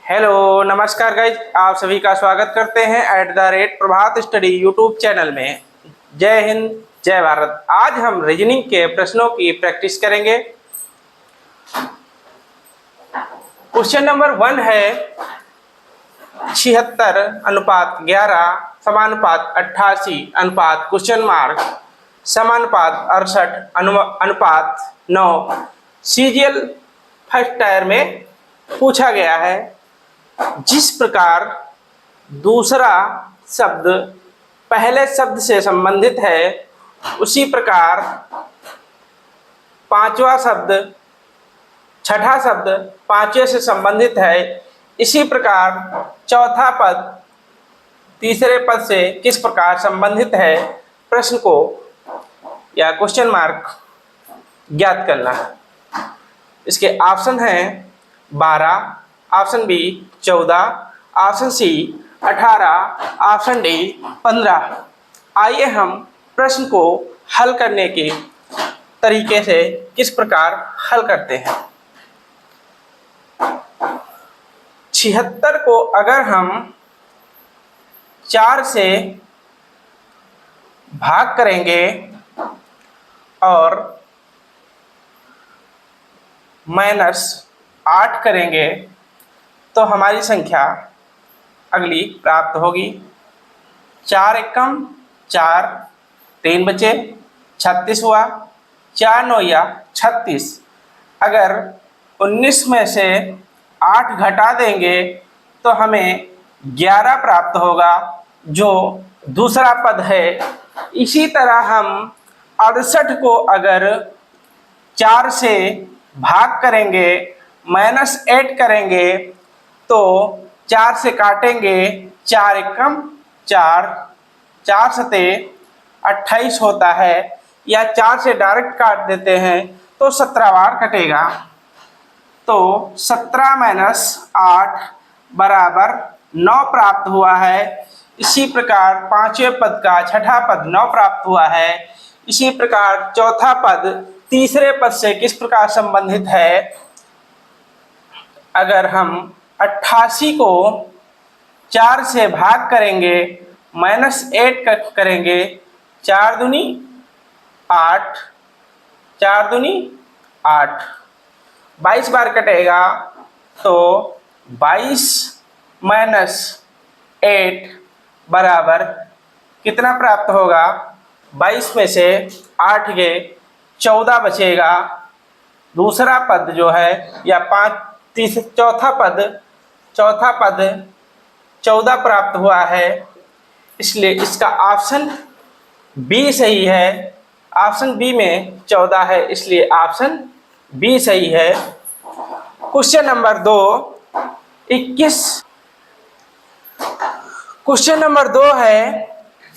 Hello नमस्कार guys, आप सभी का स्वागत करते हैं प्रभात स्टडी यूट्यूब चैनल में। जय हिंद, जय भारत। आज हम रीजनिंग के प्रश्नों की प्रैक्टिस करेंगे। क्वेश्चन नंबर 1 है 76:11 समानुपात 88 अनुपात क्वेश्चन मार्क समानुपात 68 अनुपात 9 सीरियल फर्स्ट टायर में पूछा गया है। जिस प्रकार दूसरा शब्द पहले शब्द से संबंधित है, उसी प्रकार पांचवा शब्द छठा शब्द पांचवे से संबंधित है। इसी प्रकार चौथा पद तीसरे पद से किस प्रकार संबंधित है, प्रश्न को या क्वेश्चन मार्क ज्ञात करना है। इसके ऑप्शन हैं 12, option B 14, option C 18, option D 15। आइए हम प्रश्न को हल करने के तरीके से किस प्रकार हल करते हैं। 76 को अगर हम 4 से भाग करेंगे और -8 करेंगे तो हमारी संख्या अगली प्राप्त होगी। 4 एकम 4, 3 बचे 36 हुआ। 4 9 36। अगर 19 में से 8 घटा देंगे तो हमें 11 प्राप्त होगा, जो दूसरा पद है। इसी तरह हम 68 को अगर 4 से भाग करेंगे, -8 करेंगे तो 4 से काटेंगे, 4 एकम 4, 4 सते 28 होता है, या 4 से डायरेक्ट काट देते हैं तो 17 बार कटेगा। तो 17 - 8 बराबर 9 प्राप्त हुआ है। इसी प्रकार पांचवें पद का छठा पद 9 प्राप्त हुआ है। इसी प्रकार चौथा पद तीसरे पद से किस प्रकार संबंधित है। अगर हम 88 को 4 से भाग करेंगे, -8 करेंगे, 4 दूनी 8, 4 दूनी 8, 22 बार कटेगा तो 22 - 8 बराबर कितना प्राप्त होगा। 22 में से 8 गए 14 बचेगा। दूसरा पद जो है या चौथा पद 14 प्राप्त हुआ है, इसलिए इसका ऑप्शन बी सही है। ऑप्शन बी में 14 है, इसलिए ऑप्शन बी सही है। Question number 2 21। क्वेश्चन नंबर 2 है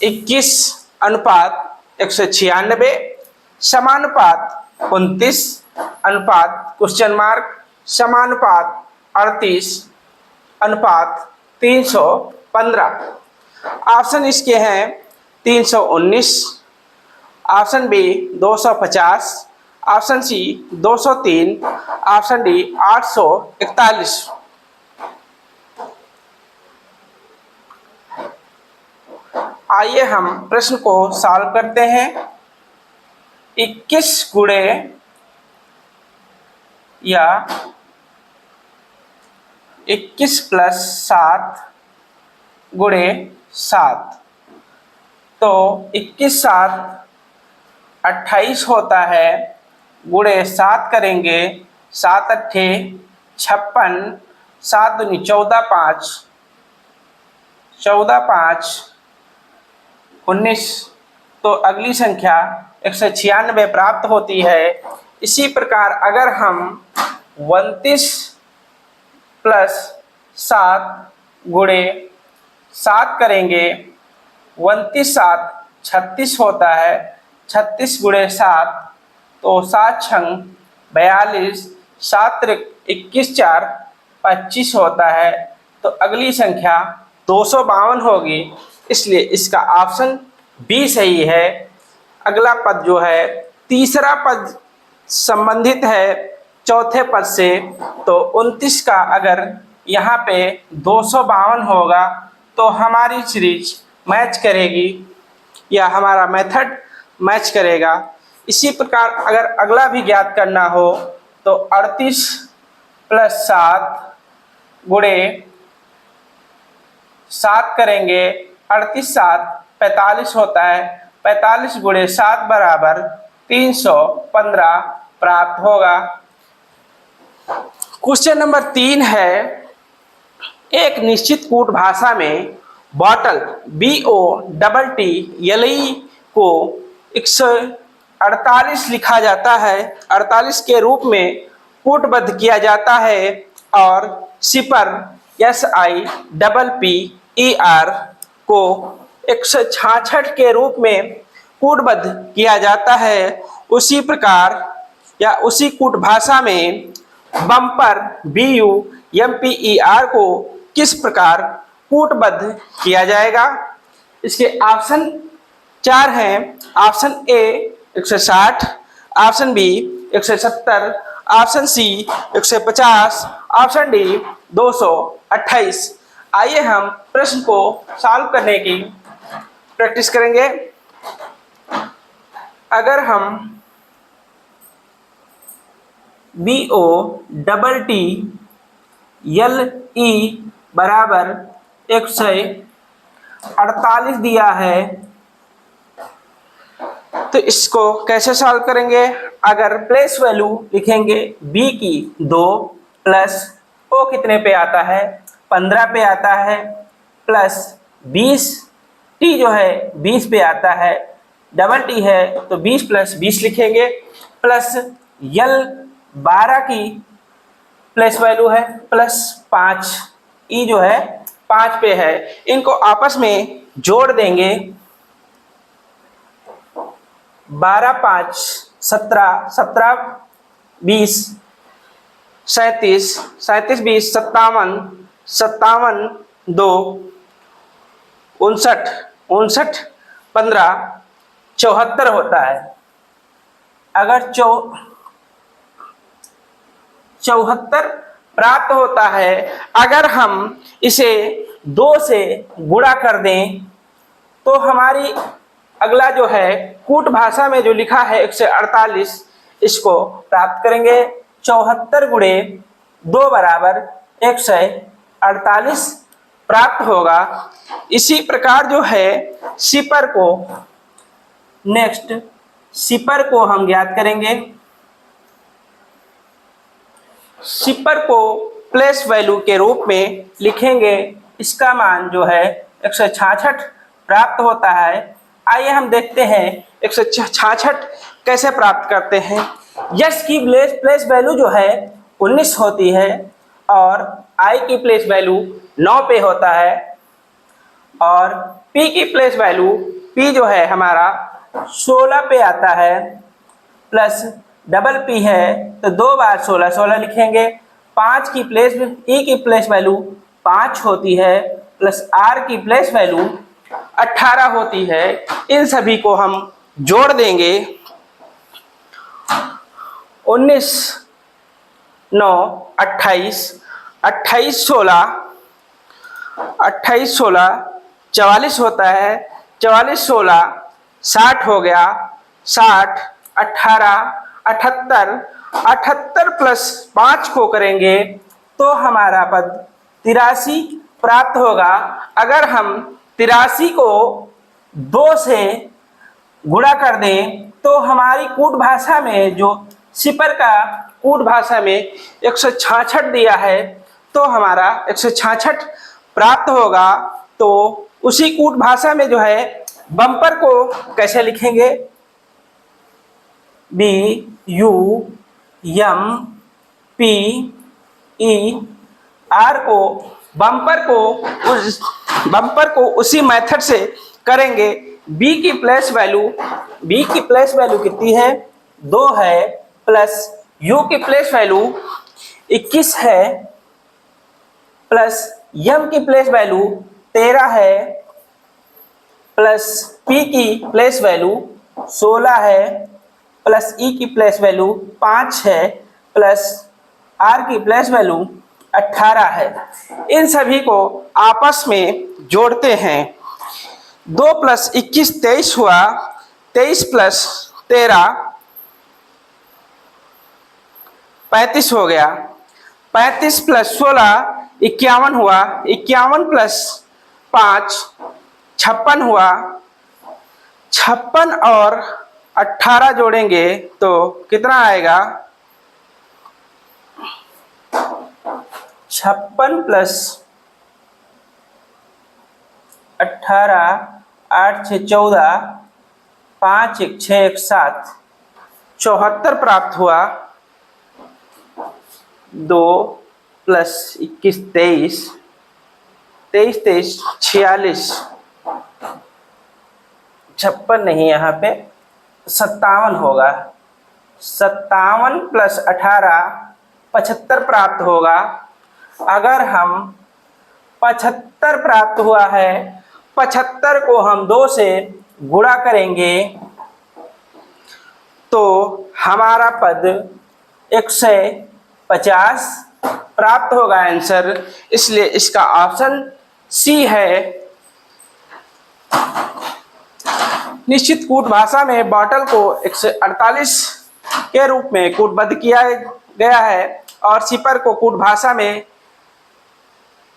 21 अनुपात 196 समानुपात 29 अनुपात क्वेश्चन मार्क समानुपात 38 अनुपात 315। ऑप्शन इसके हैं 319, option B 250, option C 203, option D 841। आइए हम प्रश्न को सॉल्व करते हैं। 21 गुणे या 21 + 7 गुणे 7, तो 21 7 28 होता है। गुणे 7 करेंगे, 7 8 56, 7 दूनी 14 5, 14 5 19, तो अगली संख्या 196 प्राप्त होती है। इसी प्रकार अगर हम 29 + 7 गुणे 7 करेंगे, 29 7 36 होता है। 36 गुणे 7 तो 7 छंग 42, 7 21 4 25 होता है। तो अगली संख्या 252 होगी, इसलिए इसका ऑप्शन बी सही है। अगला पद जो है तीसरा पद संबंधित है चौथे पद से, तो 29 का अगर यहाँ पे 252 होगा, तो हमारी सीरीज मैच करेगी या हमारा मेथड मैच करेगा। इसी प्रकार अगर अगला भी ज्ञात करना हो तो 38 + 7 गुणे 7 करेंगे, 38 7 45 होता है, 45 गुणे 7 बराबर 315 प्राप्त होगा। क्वेश्चन नंबर 3 है, एक निश्चित कूट भाषा में बॉटल BOTTLE को 148 लिखा जाता है, 48 के रूप में कूटबद्ध किया जाता है और सिपर SIPPER को 166 के रूप में कूटबद्ध किया जाता है। उसी प्रकार या उसी कूट भाषा में बम्पर BUMPER को किस प्रकार कूटबद्ध किया जाएगा। इसके ऑप्शन 4 हैं। Option A 160, option B 170, option C 150, option D 228। आइए हम प्रश्न को सॉल्व करने की प्रैक्टिस करेंगे। अगर हम BOTTLE बराबर 148 दिया है तो इसको कैसे सॉल्व करेंगे। अगर प्लेस वैल्यू लिखेंगे B की 2 प्लस O कितने पे आता है 15 पे आता है, प्लस 20 T जो है 20 पे आता है, डबल T है तो 20 + 20 लिखेंगे, प्लस L 12 की प्लेस वैल्यू है, प्लस 5 E जो है 5 पे है। इनको आपस में जोड़ देंगे, 12 5 17, 17 20 37, 37 20 57, 57 2 59, 59 15 74 होता है। अगर 74 प्राप्त होता है, अगर हम इसे 2 से गुणा कर दें तो हमारी अगला जो है कूट भाषा में जो लिखा है 148 इसको प्राप्त करेंगे। 74 गुणे 2 बराबर 148 प्राप्त होगा। इसी प्रकार जो है सिपर को हम ज्ञात करेंगे। सिपर को प्लेस वैल्यू के रूप में लिखेंगे, इसका मान जो है 166 प्राप्त होता है। आइए हम देखते हैं 166 कैसे प्राप्त करते हैं। यस की प्लेस वैल्यू जो है 19 होती है और आई की प्लेस वैल्यू 9 पे होता है और पी की प्लेस वैल्यू पी जो है हमारा 16 पे आता है, प्लस डबल पी है तो 2 बार 16 16 लिखेंगे। 5 की प्लेस वैल्यू 5 होती है, प्लस आर की प्लेस वैल्यू 18 होती है। इन सभी को हम जोड़ देंगे, 19 9 28, 28 16 44 होता है, 44 16 60 हो गया, 60 18 78, 78 प्लस 5 को करेंगे तो हमारा पद 83 प्राप्त होगा। अगर हम 83 को 2 से गुणा कर दें तो हमारी कूट भाषा में जो सिपर का कूट भाषा में 166 दिया है तो हमारा 166 प्राप्त होगा। तो उसी कूट भाषा में जो है बम्पर को कैसे लिखेंगे, BUMPER को बम्पर को उसी मेथड से करेंगे। B की प्लेस वैल्यू कितनी है 2 है, प्लस U की प्लेस वैल्यू 21 है, प्लस M की प्लेस वैल्यू 13 है, प्लस P की प्लेस वैल्यू 16 है, प्लस E की प्लेस वैल्यू 5 है, प्लस R की प्लेस वैल्यू 18 है। इन सभी को आपस में जोड़ते हैं। 2 + 21 23 हुआ, 23 + 13 35 हो गया, 35 + 16 51 हुआ, 51 + 5 56 हुआ, 56 और 18 जोड़ेंगे तो कितना आएगा? 56 + 18 8 6 14 5 1 6 1 7 74 प्राप्त हुआ। 2 + 21 23 23 23 46 56 नहीं, यहाँ पे 57 होगा। 57 + 18 75 प्राप्त होगा। अगर हम 75 प्राप्त हुआ है, 75 को हम 2 से गुणा करेंगे तो हमारा पद 150 प्राप्त होगा आंसर। इसलिए इसका ऑप्शन सी है। निश्चित कूट भाषा में बॉटल को 148 के रूप में कूटबद्ध किया गया है और सिपर को कूट भाषा में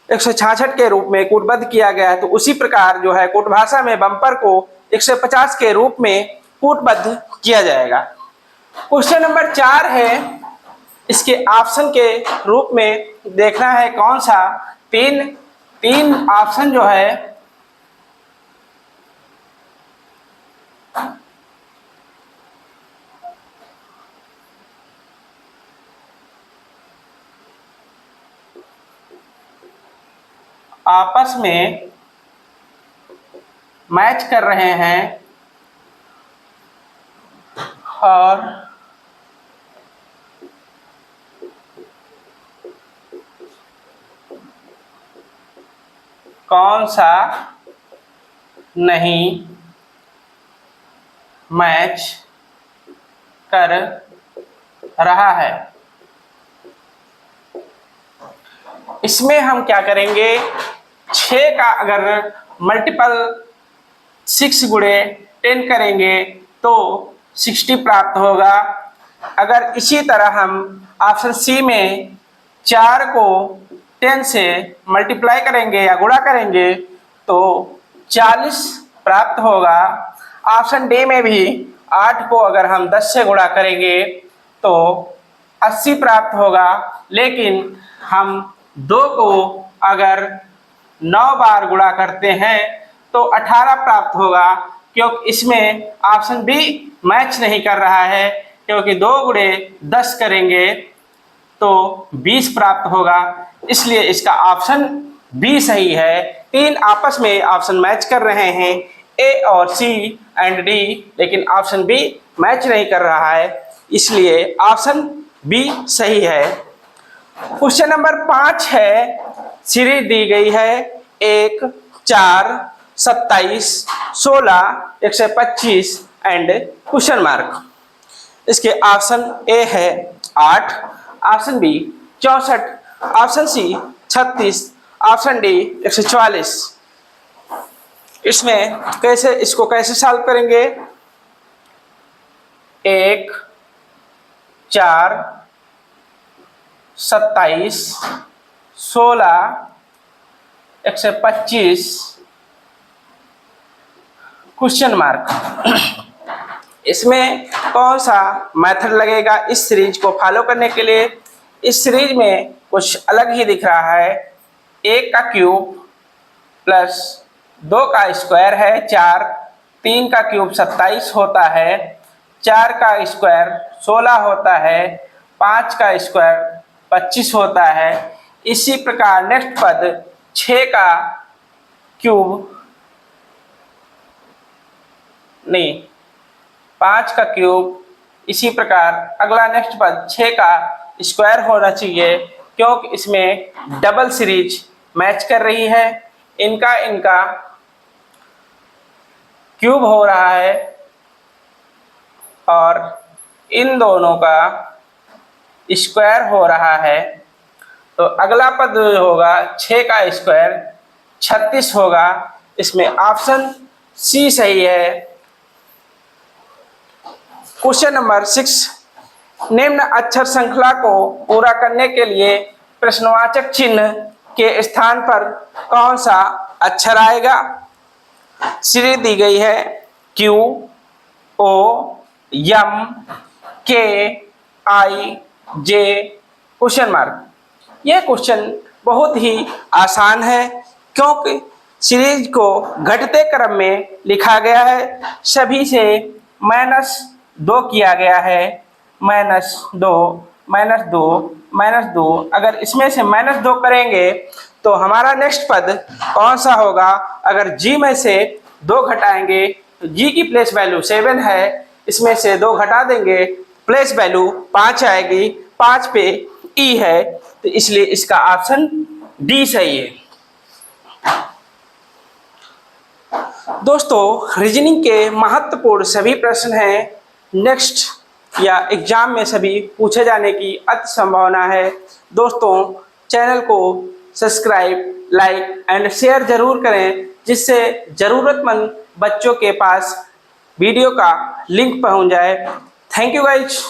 166 के रूप में कूटबद्ध किया गया है। तो उसी प्रकार जो है कूट भाषा में बम्पर को 150 के रूप में कूटबद्ध किया जाएगा। क्वेश्चन नंबर 4 है, इसके ऑप्शन के रूप में देखना है कौन सा। तीन ऑप्शन जो है आपस में मैच कर रहे हैं और कौन सा नहीं मैच कर रहा है। इसमें हम क्या करेंगे, 6 का अगर मल्टीपल 6 गुणे 10 करेंगे तो 60 प्राप्त होगा। अगर इसी तरह हम ऑप्शन सी में 4 को 10 से मल्टीप्लाई करेंगे या गुणा करेंगे तो 40 प्राप्त होगा। ऑप्शन डी में भी 8 को अगर हम 10 से गुणा करेंगे तो 80 प्राप्त होगा। लेकिन हम 2 को अगर 9 बार गुणा करते हैं तो 18 प्राप्त होगा, क्योंकि इसमें ऑप्शन बी मैच नहीं कर रहा है, क्योंकि 2 गुणे 10 करेंगे तो 20 प्राप्त होगा। इसलिए इसका ऑप्शन बी सही है। 3 आपस में ऑप्शन मैच कर रहे हैं, ए और सी एंड डी, लेकिन ऑप्शन बी मैच नहीं कर रहा है, इसलिए ऑप्शन बी सही है। क्वेश्चन नंबर 5 है, सीरीज दी गई है 1 4 27 16 125 एंड क्वेश्चन मार्क। इसके ऑप्शन ए है 8, option B 64, option C 36, option D 144। इसमें इसको कैसे सॉल्व करेंगे? 1 4 27 16 125 क्वेश्चन मार्क। इसमें कौन सा मेथड लगेगा इस सीरीज को फॉलो करने के लिए? इस सीरीज में कुछ अलग ही दिख रहा है। 1 का क्यूब प्लस 2 का स्क्वायर है 4, 3 का क्यूब 27 होता है, 4 का स्क्वायर 16 होता है, 5 का स्क्वायर 25 होता है। इसी प्रकार नेक्स्ट पद 6 का क्यूब नहीं 5 का क्यूब, इसी प्रकार अगला नेक्स्ट पद 6 का स्क्वायर होना चाहिए, क्योंकि इसमें डबल सीरीज मैच कर रही है। इनका क्यूब हो रहा है और इन दोनों का स्क्वायर हो रहा है, तो अगला पद होगा 6 का स्क्वायर 36 होगा। इसमें ऑप्शन सी सही है। क्वेश्चन नंबर 6, निम्न अक्षर श्रृंखला को पूरा करने के लिए प्रश्नवाचक चिन्ह के स्थान पर कौन सा अक्षर आएगा? सीरीज दी गई है क्यू, ओ, एम, के, आई, जे, क्वेश्चन मार्क। यह क्वेश्चन बहुत ही आसान है क्योंकि सीरीज को घटते क्रम में लिखा गया है। सभी से -2 किया गया है। -2, -2, -2। अगर इसमें से -2 करेंगे तो हमारा नेक्स्ट पद कौन सा होगा? अगर जी में से 2 घटाएंगे तो जी की प्लेस वैल्यू 7 है। इसमें से 2 घटा देंगे, प्लेस वैल्यू 5 आएगी। 5 पे ई है, तो इसलिए इसका ऑप्शन डी सही है। दोस्तों, रीजनिंग के महत्वपूर्ण सभी प्रश्न हैं, नेक्स्ट या एग्जाम में सभी पूछे जाने की अति संभावना है। दोस्तों, चैनल को सब्सक्राइब, लाइक एंड शेयर जरूर करें, जिससे ज़रूरतमंद बच्चों के पास वीडियो का लिंक पहुंच जाए। Thank you guys.